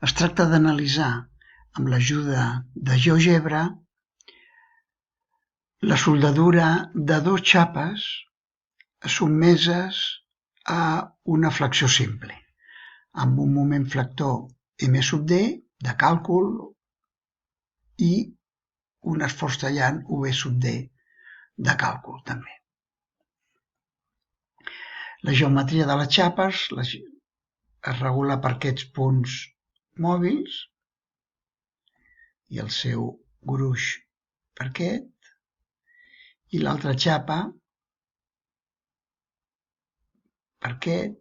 Es tracta d'analitzar, amb l'ajuda de GeoGebra, la soldadura de dues xapes sotmeses a una flexió simple, amb un moment flector M sub D de càlcul i un esforç tallant UV sub D de càlcul també. La geometria de les xapes es regula per aquests punts mòbils i el seu gruix per aquest, i l'altra xapa per aquest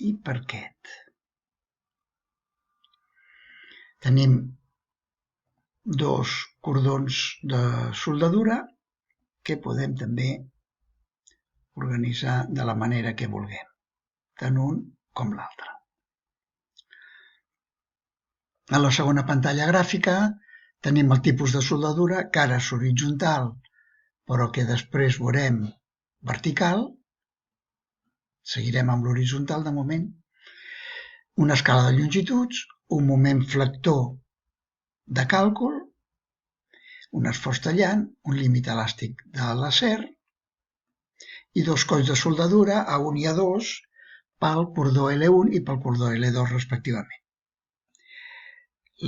i per aquest. Tenim dos cordons de soldadura que podem també organitzar de la manera que vulguem, tant un com l'altre. A la segona pantalla gràfica tenim el tipus de soldadura, que ara és horitzontal, però que després veurem vertical. Seguirem amb l'horitzontal de moment. Una escala de longituds, un moment flector de càlcul, un esforç tallant, un límit elàstic de l'acer i dos colls de soldadura A1 i A2 pel cordó L1 i pel cordó L2 respectivament.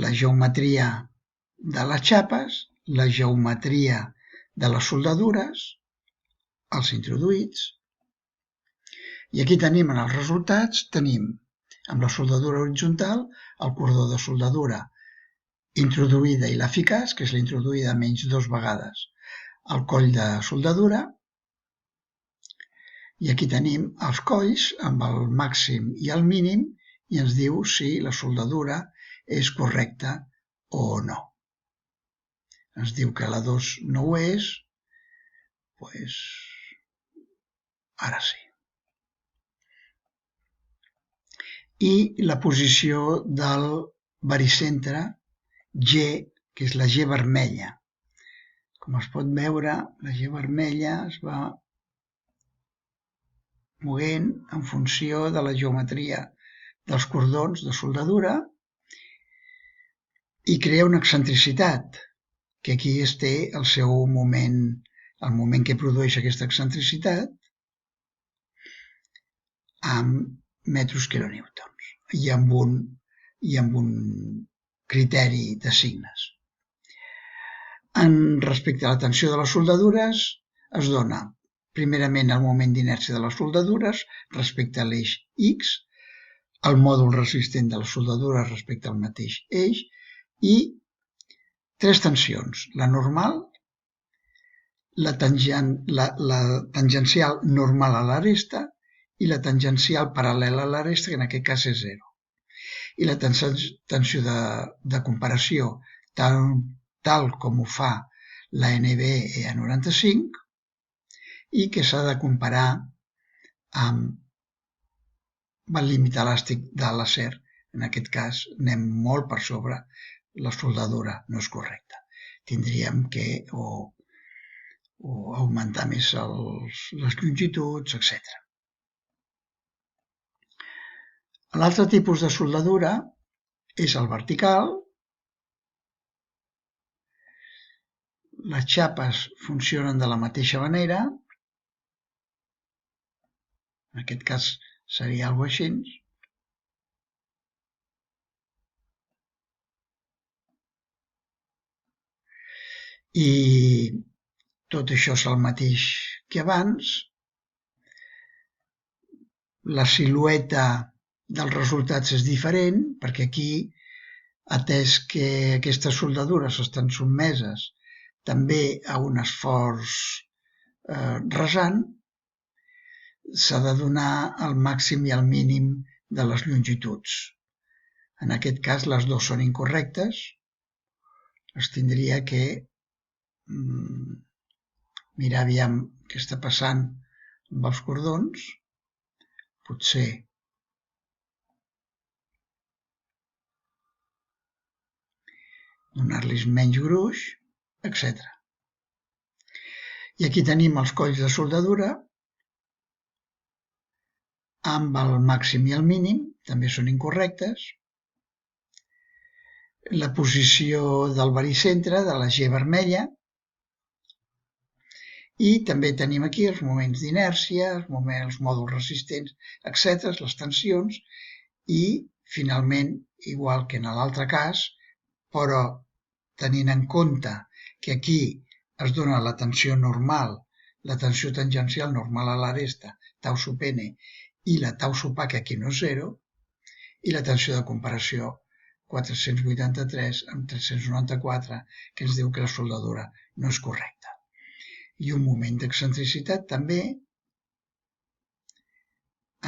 La geometria de les xapes, la geometria de les soldadures, els introduïts, i aquí tenim en els resultats, tenim amb la soldadura horitzontal el cordó de soldadura introduïda i l'eficaç, que és l'introduïda menys 2 vegades el coll de soldadura, i aquí tenim els colls amb el màxim i el mínim i ens diu si la soldadura és correcta o no. Ens diu que la 2 no ho és, doncs ara sí. I la posició del baricentre G, que és la G vermella. Com es pot veure, la G vermella es va movent en funció de la geometria dels cordons de soldadura i crea una excentricitat, que aquí es té el seu moment, el moment que produeix aquesta excentricitat, amb metres quilonewtons i amb un criteri de signes. Respecte a la tensió de les soldadures, es dona primerament el moment d'inèrcia de les soldadures respecte a l'eix X, el mòdul resistent de la soldadura respecte al mateix eix i tres tensions, la normal, la tangencial normal a l'aresta i la tangencial paral·lela a l'aresta, que en aquest cas és 0. I la tensió de comparació, tal com ho fa la NBE EA95, i que s'ha de comparar amb el límit elàstic de l'acer. En aquest cas anem molt per sobre, la soldadura no és correcta. Tindríem que o augmentar més les longituds, etc. L'altre tipus de soldadura és el vertical. Les xapes funcionen de la mateixa manera. En aquest cas seria alguna cosa així. I tot això és el mateix que abans. La silueta dels resultats és diferent, perquè aquí, atès que aquestes soldadures estan sotmeses també a un esforç rasant, s'ha de donar el màxim i el mínim de les longituds. En aquest cas, les dues són incorrectes. Es tindria que mirar aviam què està passant amb els cordons. Potser donar-los menys gruix, etc. I aquí tenim els colls de soldadura amb el màxim i el mínim, també són incorrectes. la posició del baricentre, de la G vermella, i també tenim aquí els moments d'inèrcia, els mòduls resistents, etc., les tensions, i finalment, igual que en l'altre cas, però tenint en compte que aquí es dona la tensió normal, la tensió tangencial normal a l'aresta, tau sub n, i la tau sub h, que aquí no és 0, i la tensió de comparació 483 amb 394, que ens diu que la soldadura no és correcta. I un moment d'excentricitat també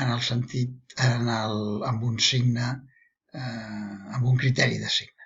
en el sentit, amb un signe, amb un criteri de signe.